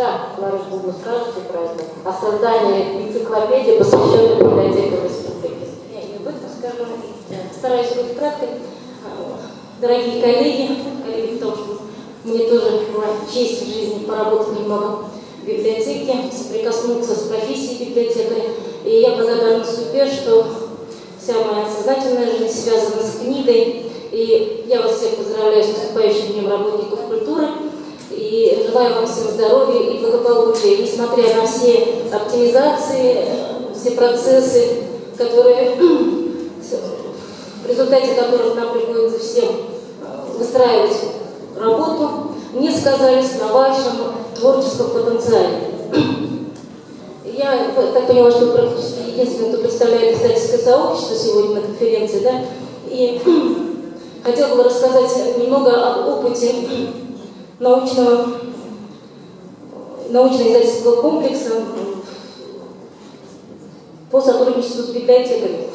мечта, Ларис Бубу, скажете про это? О создании энциклопедии, посвященной библиотекам республики. Я не об этом скажу. Стараюсь быть краткой. Дорогие коллеги, потому что мне тоже была честь в жизни поработать немного в библиотеке, соприкоснуться с профессией библиотекаря. И я благодарна судьбе, что вся моя сознательная жизнь связана с книгой. И я вас всех поздравляю с наступающим Днем работников культуры. И желаю вам всем здоровья и благополучия. И несмотря на все оптимизации, все процессы, которые, в результате которых нам приходится всем выстраивать работу, не сказались на вашем творческом потенциале. Я так поняла, что практически единственный, кто представляет издательское сообщество сегодня на конференции, да, и хотела бы рассказать немного об опыте научно-издательского комплекса по сотрудничеству с библиотеками.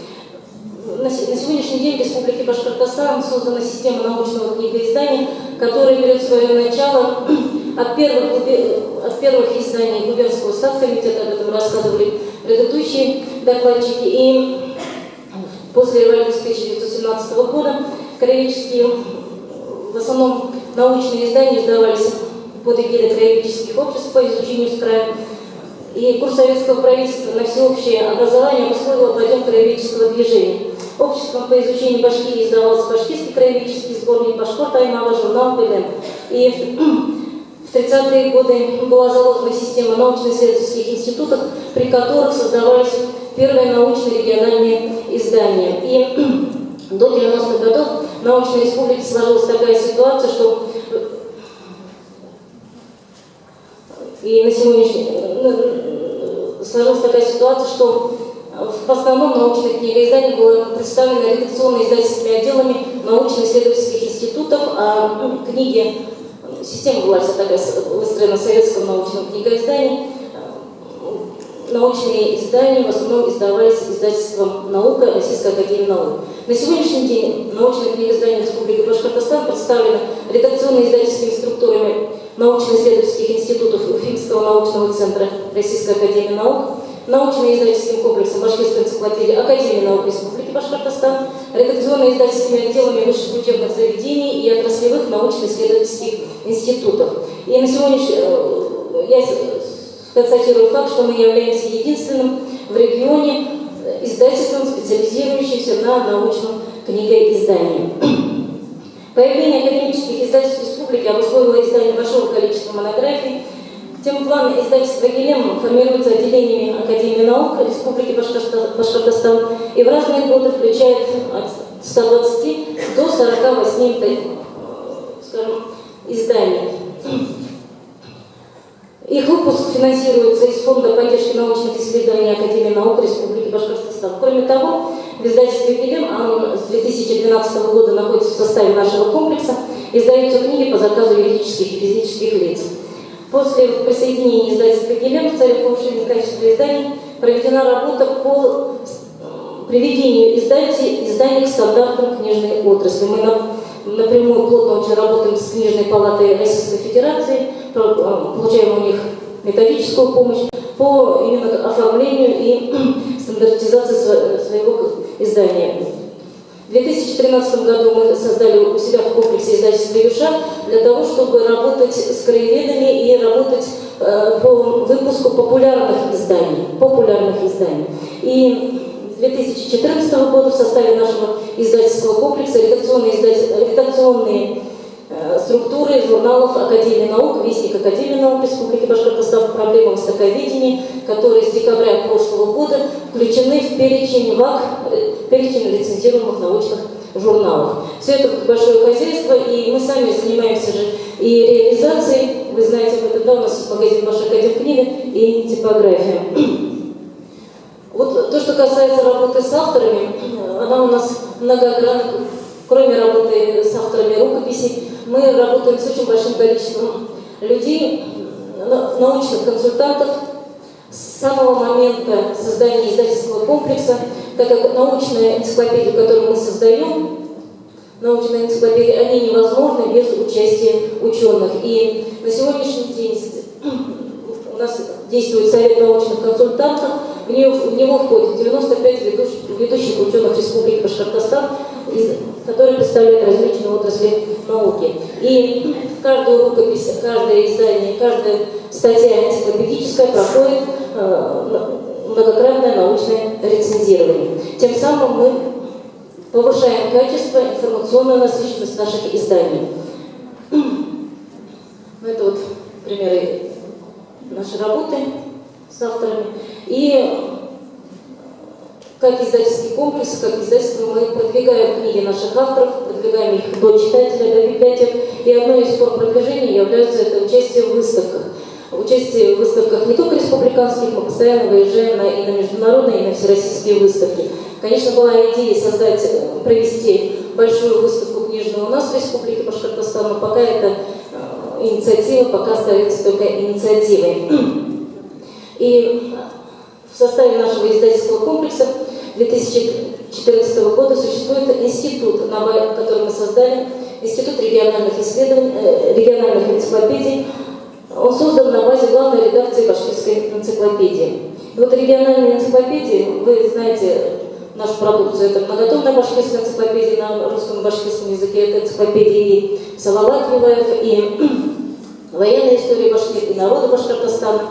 На сегодняшний день в Республике Башкортостан создана система научного книгоиздания, которая берет свое начало от первых изданий губернского статскомитета, об этом рассказывали предыдущие докладчики, и после революции 1917 года краеведческие, в основном научные издания издавались под эгидой краеведческих обществ по изучению с края. И курс советского правительства на всеобщее образование обусловило подъем краеведческого движения. Обществом по изучению Башкирии издавался Башкирский краеведческий сборник, Башкорт Аймала, журнал «БЛМ». И в 30-е годы была заложена система научно-исследовательских институтов, при которых создавались первые научные региональные издания. И до 90-х годов в научной республике сложилась такая ситуация, что в основном научное книгоиздание было представлено редакционно-издательскими отделами научно-исследовательских институтов, а книги, система была вся такая выстроена в советском научном книгоиздании, научные издания в основном издавались издательством «Наука», Российской академии наук. На сегодняшний день научное книгоиздание Республики Башкортостан представлено редакционно-издательскими структурами научно-исследовательских институтов Уфимского научного центра Российской академии наук, научно-издательским комплексом Башкирской энциклопедии Академии наук Республики Башкортостан, редакционно-издательскими отделами высших учебных заведений и отраслевых научно-исследовательских институтов. И на сегодняшний я констатирую факт, что мы являемся единственным в регионе издательством, специализирующимся на научном книгоиздании. Появление академических издательств республики обусловило издание большого количества монографий. Тем план издательства «ГИЛЕМ» формируется отделениями Академии наук Республики Башкортостан и в разные годы включает от 120 до 48 изданий. Их выпуск финансируется из Фонда поддержки научных исследований Академии наук Республики Башкортостан. Кроме того, в издательстве «ГИЛЕМ», он с 2012 года находится в составе нашего комплекса, издаются книги по заказу юридических и физических лиц. После присоединения издательства «ГИЛЕМ» в целях повышения качества изданий проведена работа по приведению изданий к стандартам книжной отрасли. Мы напрямую плотно очень работаем с Книжной палатой Российской Федерации, получаем у них методическую помощь по именно оформлению и стандартизации своего издания. В 2013 году мы создали у себя в комплексе издательства «Юша» для того, чтобы работать с краеведами и работать по выпуску популярных изданий. И с 2014 года в составе нашего издательского комплекса редакционные структуры журналов Академии наук, Вестник Академии наук Республики Башкортостан, проблема востоковедения, которые с декабря прошлого года включены в перечень ВАК, перечень лицензируемых научных журналов. Все это большое хозяйство, и мы сами занимаемся же и реализацией. Вы знаете, об этом, да, у нас есть магазин «Ваша Академкнига» и типография. Вот то, что касается работы с авторами, она у нас многогранна. Кроме работы с авторами рукописей, мы работаем с очень большим количеством людей, научных консультантов, с самого момента создания издательского комплекса, так как научная энциклопедия, которую мы создаем, научные энциклопедии, они невозможны без участия ученых. И на сегодняшний день действует Совет научных консультантов, в него входит 95 ведущих ученых Республики Башкортостан, которые представляют различные отрасли науки. И каждую рукопись, каждое издание, каждая статья энциклопедическая проходит многократное научное рецензирование. Тем самым мы повышаем качество, информационную насыщенность наших изданий. Это вот примеры нашей работы с авторами. И как издательский комплекс, как издательство, мы продвигаем книги наших авторов, продвигаем их до читателя, до библиотек. И одной из форм продвижения является это участие в выставках. Участие в выставках не только республиканских, мы постоянно выезжаем и на международные, и на всероссийские выставки. Конечно, была идея провести большую выставку книжную у нас в Республике Башкортостан, но пока это инициатива, пока остается только инициативой. И в составе нашего издательского комплекса 2014 года существует институт, который мы создали, Институт региональных исследований, региональных энциклопедий. Он создан на базе главной редакции Башкирской энциклопедии. И вот региональные энциклопедии, вы знаете нашу продукцию, это многотомная башкирская энциклопедия на русском и башкирском языке, это энциклопедии и Салават Юлаев, и военная история Башкирии, и народа Башкортостана.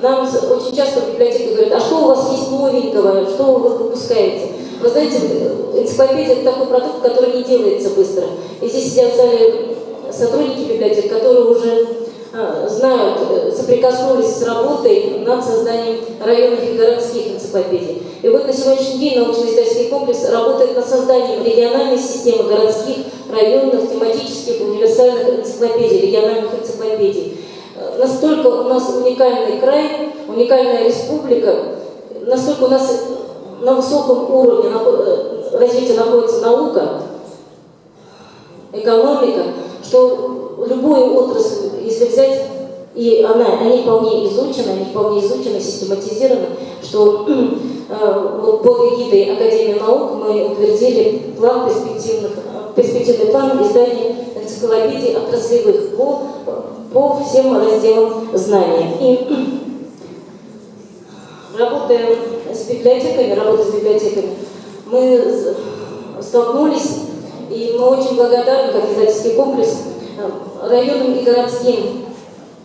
Нам очень часто в библиотеке говорят: а что у вас есть новенького, что вы выпускаете? Вы знаете, энциклопедия – это такой продукт, который не делается быстро. И здесь сидят в зале сотрудники библиотек, которые уже знают, соприкоснулись с работой над созданием районных и городских энциклопедий. И вот на сегодняшний день научно-издательский комплекс работает над созданием региональной системы городских, районных, тематических, универсальных энциклопедий, региональных энциклопедий. Настолько у нас уникальный край, уникальная республика, настолько у нас на высоком уровне развития находится наука, экономика, что любую отрасль, если взять, и они вполне изучены, систематизированы, что вот под эгидой Академии наук мы утвердили перспективный план издания энциклопедий отраслевых по всем разделам знаний. И работая с библиотеками, мы столкнулись, и мы очень благодарны, как издательский комплекс, районным и городским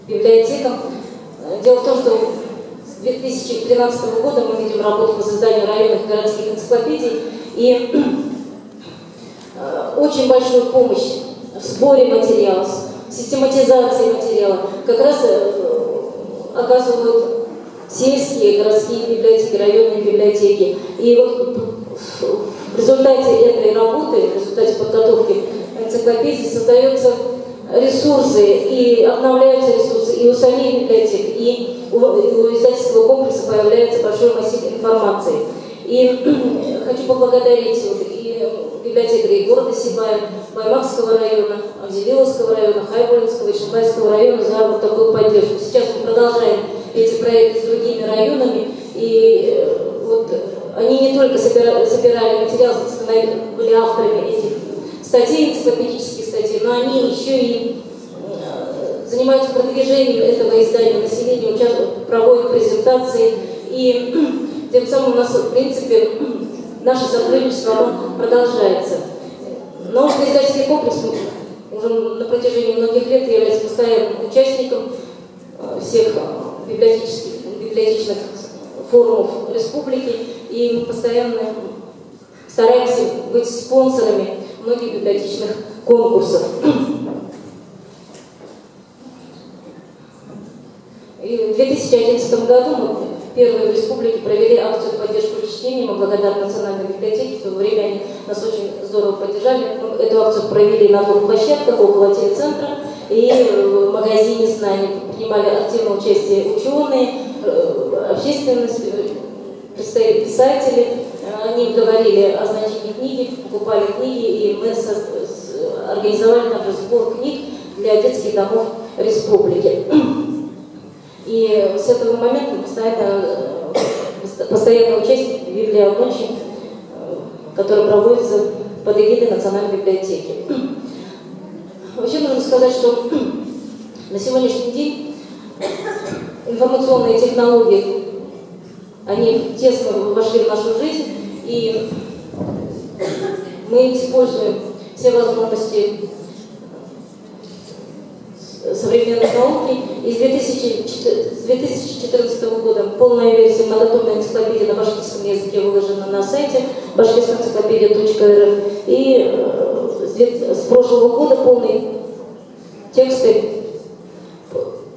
библиотекам. Дело в том, что с 2013 года мы ведем работу по созданию районных и городских энциклопедий, и очень большую помощь в сборе материалов, систематизации материала как раз оказывают сельские, городские библиотеки, районные библиотеки. И вот в результате этой работы, в результате подготовки энциклопедий создаются ресурсы, и обновляются ресурсы и у самих библиотек, и у издательского комплекса появляется большой массив информации. И хочу поблагодарить и библиотекарей города Сибая, Баймакского района, Авзелиловского района, Хайбулинского и Шимбайского района за вот такую поддержку. Сейчас мы продолжаем эти проекты с другими районами, и вот они не только собирали материал, были авторами этих статей, энциклопедических статей, но они еще и занимаются продвижением этого издания населению, проводят презентации, и тем самым у нас, в принципе, наше сотрудничество продолжается. Научно-издательский комплекс уже на протяжении многих лет является постоянным участником всех библиотечных форумов республики, и мы постоянно стараемся быть спонсорами многих библиотечных конкурсов. И в 2011 году мы впервые в республике провели акцию в поддержку чтения. Мы благодарны Национальной библиотеке, в то время они нас очень здорово поддержали. Мы эту акцию провели на двух площадках, около телецентра и в магазине знаний. Принимали активное участие ученые, общественность, писатели. Они говорили о значении книги, покупали книги, и мы организовали также сбор книг для детских домов республики. И с этого момента постоянно участник в библионочи, который проводится под эгидой Национальной библиотеки. Вообще нужно сказать, что на сегодняшний день информационные технологии, они тесно вошли в нашу жизнь, и мы используем все возможности современной науки. И с 2014 года полная версия многотомной энциклопедии на башкирском языке выложена на сайте башкирскоэнциклопедия.рф. И с прошлого года полные тексты,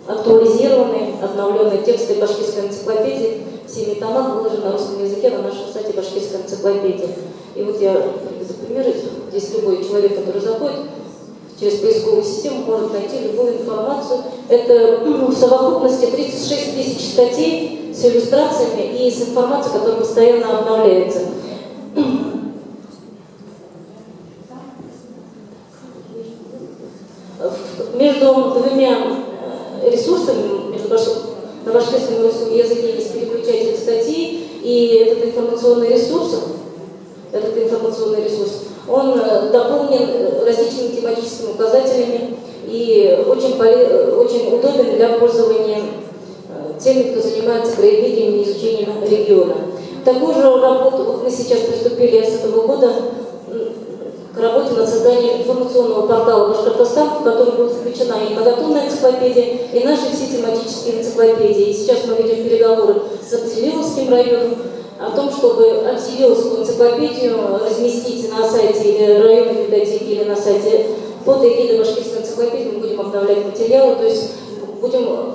актуализированные, обновленные тексты башкирской энциклопедии в 7 томах выложены на русском языке на нашем сайте башкирской энциклопедии. И вот я приведу пример. Здесь любой человек, который заходит через поисковую систему, может найти любую информацию. Это в совокупности 36 тысяч статей с иллюстрациями и с информацией, которая постоянно обновляется. Между двумя ресурсами, на башкирском и русском языке есть переключатель статей, и этот информационный ресурс, он дополнен различными тематическими указателями и очень удобен для пользования теми, кто занимается краеведением и изучением региона. Такую же работу мы сейчас приступили с этого года к работе над созданием информационного портала Башкортостан, в который будет включена и многотомная энциклопедия, и наши все тематические энциклопедии. И сейчас мы ведем переговоры с Аксевиловским районом о том, чтобы Аксевиловскую энциклопедию разместить на сайте или районной библиотеки, или на сайте под эгидой башкирской энциклопедии. Мы будем обновлять материалы, то есть будем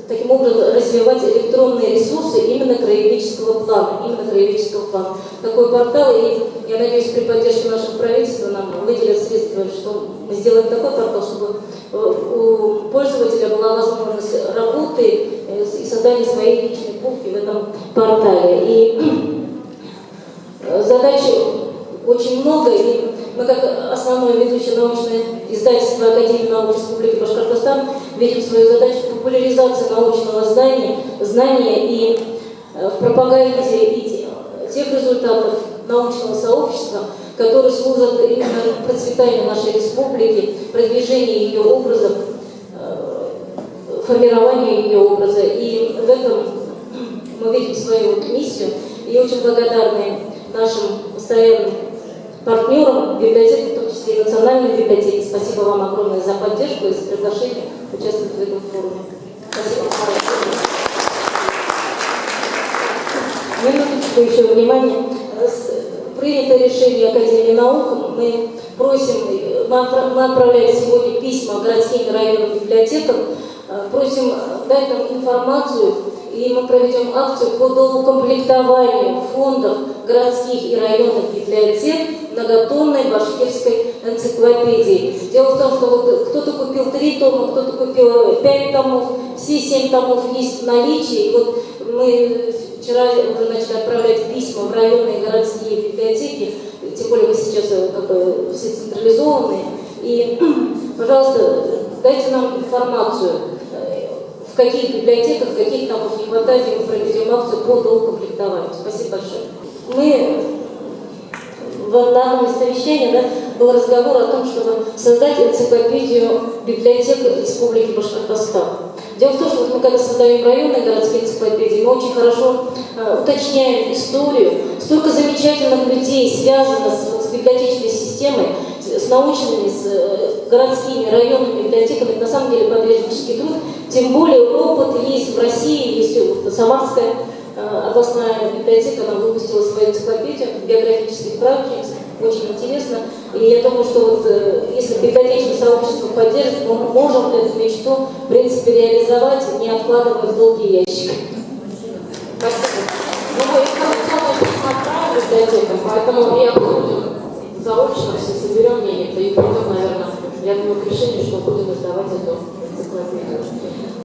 таким образом развивать электронные ресурсы именно краеведческого плана. Такой портал, и я надеюсь, при поддержке нашего правительства нам выделят средства, что мы сделаем такой портал, чтобы у пользователя была возможность работы и создания своей личной пункты в этом портале. И задач очень много, и мы, как основное ведущее научное издательство Академии наук Республики Башкортостан, видим свою задачу в популяризации научного знания и в пропаганде тех результатов научного сообщества, которые служат именно процветанию нашей республики, продвижению ее образов, формированию ее образа. И в этом мы видим свою миссию и очень благодарны нашим постоянным партнерам, библиотеке, в том числе и национальной библиотеке. Спасибо вам огромное за поддержку и за приглашение участвовать в этом форуме. Спасибо. Минуточку еще внимания. Принято решение Академии наук. Мы отправляем сегодня письма городским и районным библиотекам, просим дать нам информацию, и мы проведем акцию по доукомплектованию фондов городских и районных библиотек многотомной башкирской энциклопедии. Дело в том, что вот кто-то купил 3 тома, кто-то купил 5 томов, все 7 томов есть в наличии. И вот мы вчера уже начали отправлять письма в районные и городские библиотеки, тем более мы сейчас все централизованные. И, пожалуйста, дайте нам информацию, в каких библиотеках, каких томов не хватает, и мы проведем акцию по доукомплектованию. Спасибо большое. В данном совещании был разговор о том, чтобы создать энциклопедию библиотек Республики Башкортостан. Дело в том, что мы, когда создаем районные городские энциклопедии, мы очень хорошо уточняем историю. Столько замечательных людей связано с библиотечной системой, с научными, с городскими, районными библиотеками. Это на самом деле подвижнический труд. Тем более опыт есть в России, есть Самарская областная библиотека, она выпустила свою энциклопедию биографических справочниц, очень интересно. И я думаю, что вот, если библиотечное сообщество поддержит, мы можем эту мечту, в принципе, реализовать, не откладывая в долгий ящик. Спасибо. Ну, информационное письмо отправим библиотекам, поэтому и обсудим заочно, все соберем мнение, и придем, наверное, я думаю, к решению, что будем издавать эту энциклопедию.